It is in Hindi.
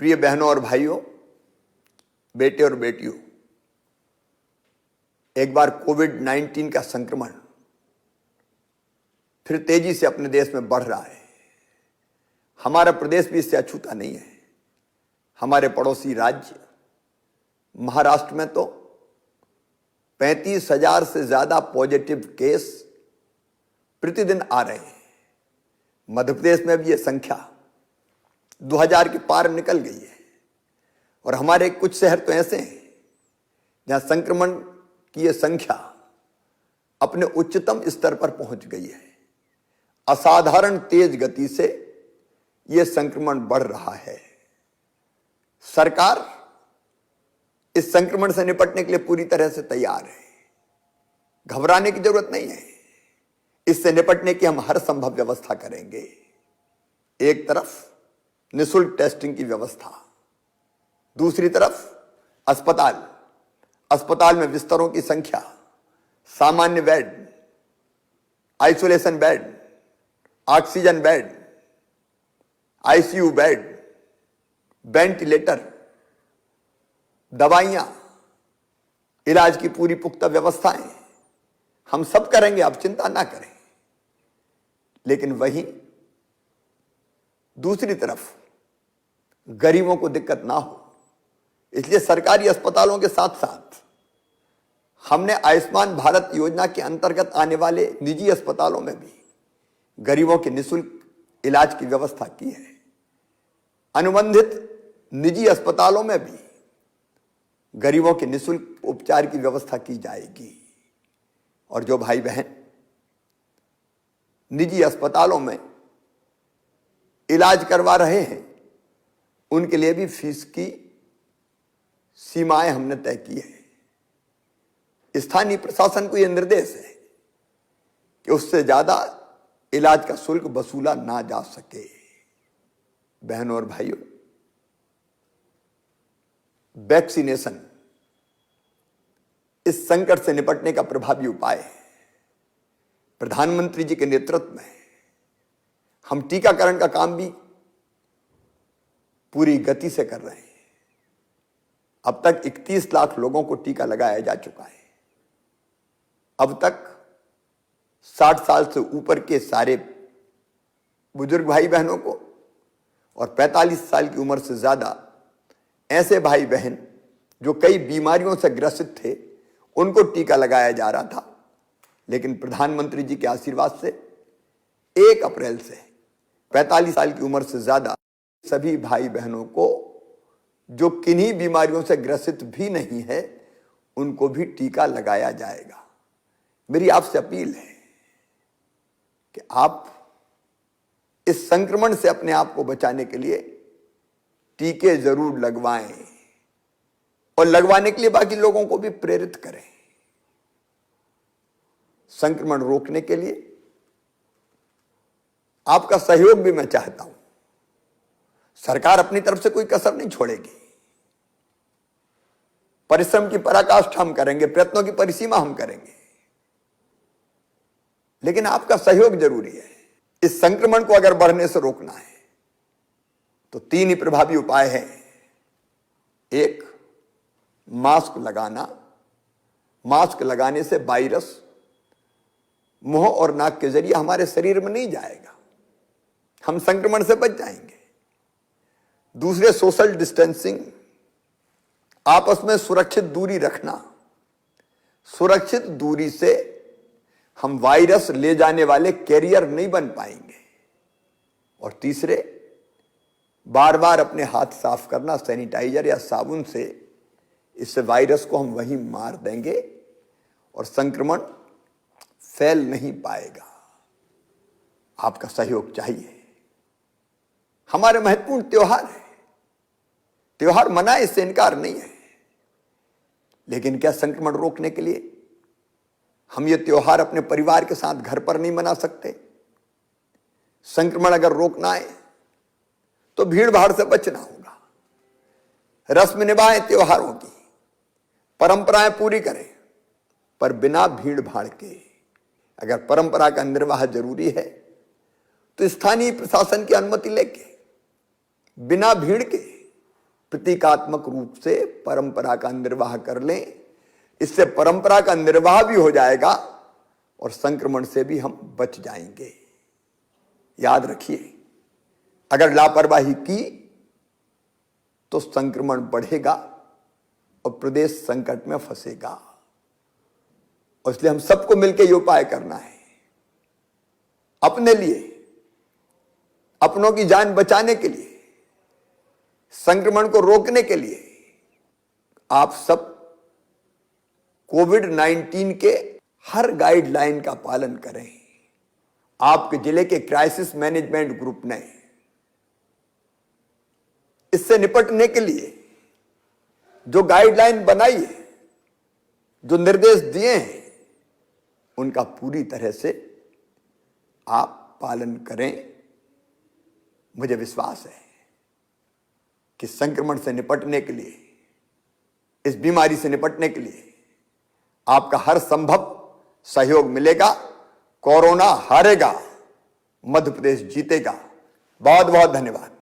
प्रिय बहनों और भाइयों, बेटे और बेटियों, एक बार कोविड-19 का संक्रमण फिर तेजी से अपने देश में बढ़ रहा है। हमारा प्रदेश भी इससे अछूता नहीं है। हमारे पड़ोसी राज्य महाराष्ट्र में तो 35,000 से ज्यादा पॉजिटिव केस प्रतिदिन आ रहे हैं। मध्य प्रदेश में भी यह संख्या 2000 के पार निकल गई है और हमारे कुछ शहर तो ऐसे हैं जहां संक्रमण की यह संख्या अपने उच्चतम स्तर पर पहुंच गई है। असाधारण तेज गति से यह संक्रमण बढ़ रहा है। सरकार इस संक्रमण से निपटने के लिए पूरी तरह से तैयार है। घबराने की जरूरत नहीं है। इससे निपटने की हम हर संभव व्यवस्था करेंगे। एक तरफ निःशुल्क टेस्टिंग की व्यवस्था, दूसरी तरफ अस्पताल में बिस्तरों की संख्या, सामान्य bed, isolation bed, oxygen bed, ICU bed, ventilator, दवाइयां, इलाज की पूरी पुख्ता व्यवस्थाएं हम सब करेंगे, आप चिंता ना करें। लेकिन वहीं दूसरी तरफ गरीबों को दिक्कत ना हो, इसलिए सरकारी अस्पतालों के साथ साथ हमने आयुष्मान भारत योजना के अंतर्गत आने वाले निजी अस्पतालों में भी गरीबों के निःशुल्क इलाज की व्यवस्था की है। अनुबंधित निजी अस्पतालों में भी गरीबों के निःशुल्क उपचार की व्यवस्था की जाएगी। और जो भाई बहन निजी अस्पतालों में इलाज करवा रहे हैं, उनके लिए भी फीस की सीमाएं हमने तय की है। स्थानीय प्रशासन को यह निर्देश है कि उससे ज्यादा इलाज का शुल्क वसूला ना जा सके। बहनों और भाइयों, वैक्सीनेशन इस संकट से निपटने का प्रभावी उपाय है। प्रधानमंत्री जी के नेतृत्व में हम टीकाकरण का काम भी पूरी गति से कर रहे हैं। अब तक 31 लाख लोगों को टीका लगाया जा चुका है। अब तक 60 साल से ऊपर के सारे बुजुर्ग भाई बहनों को और 45 साल की उम्र से ज्यादा ऐसे भाई बहन जो कई बीमारियों से ग्रसित थे, उनको टीका लगाया जा रहा था। लेकिन प्रधानमंत्री जी के आशीर्वाद से 1 अप्रैल से 45 साल की उम्र से ज्यादा सभी भाई बहनों को, जो किन्हीं बीमारियों से ग्रसित भी नहीं है, उनको भी टीका लगाया जाएगा। मेरी आपसे अपील है कि आप इस संक्रमण से अपने आप को बचाने के लिए टीके जरूर लगवाएं और लगवाने के लिए बाकी लोगों को भी प्रेरित करें। संक्रमण रोकने के लिए आपका सहयोग भी मैं चाहता हूं। सरकार अपनी तरफ से कोई कसर नहीं छोड़ेगी। परिश्रम की पराकाष्ठा हम करेंगे, प्रयत्नों की परिसीमा हम करेंगे, लेकिन आपका सहयोग जरूरी है। इस संक्रमण को अगर बढ़ने से रोकना है तो 3 ही प्रभावी उपाय हैं। 1, मास्क लगाना। मास्क लगाने से वायरस मुंह और नाक के जरिए हमारे शरीर में नहीं जाएगा, हम संक्रमण से बच जाएंगे। दूसरे, सोशल डिस्टेंसिंग, आपस में सुरक्षित दूरी रखना। सुरक्षित दूरी से हम वायरस ले जाने वाले कैरियर नहीं बन पाएंगे। और तीसरे, बार बार अपने हाथ साफ करना सैनिटाइजर या साबुन से। इससे वायरस को हम वहीं मार देंगे और संक्रमण फैल नहीं पाएगा। आपका सहयोग चाहिए। हमारे महत्वपूर्ण त्योहार है, त्योहार मनाए, इससे इनकार नहीं है, लेकिन क्या संक्रमण रोकने के लिए हम ये त्योहार अपने परिवार के साथ घर पर नहीं मना सकते? संक्रमण अगर रोकना है तो भीड़ भाड़ से बचना होगा। रस्म निभाएं त्योहारों की, परंपराएं पूरी करें, पर बिना भीड़ भाड़ के। अगर परंपरा का निर्वाह जरूरी है तो स्थानीय प्रशासन की अनुमति लेके बिना भीड़ के प्रतीकात्मक रूप से परंपरा का निर्वाह कर लें। इससे परंपरा का निर्वाह भी हो जाएगा और संक्रमण से भी हम बच जाएंगे। याद रखिए, अगर लापरवाही की तो संक्रमण बढ़ेगा और प्रदेश संकट में फंसेगा। और इसलिए हम सबको मिलकर ये उपाय करना है, अपने लिए, अपनों की जान बचाने के लिए, संक्रमण को रोकने के लिए। आप सब कोविड-19 के हर गाइडलाइन का पालन करें। आपके जिले के क्राइसिस मैनेजमेंट ग्रुप ने इससे निपटने के लिए जो गाइडलाइन बनाई है, जो निर्देश दिए हैं, उनका पूरी तरह से आप पालन करें। मुझे विश्वास है कि संक्रमण से निपटने के लिए, इस बीमारी से निपटने के लिए आपका हर संभव सहयोग मिलेगा। कोरोना हारेगा, मध्य प्रदेश जीतेगा। बहुत बहुत धन्यवाद।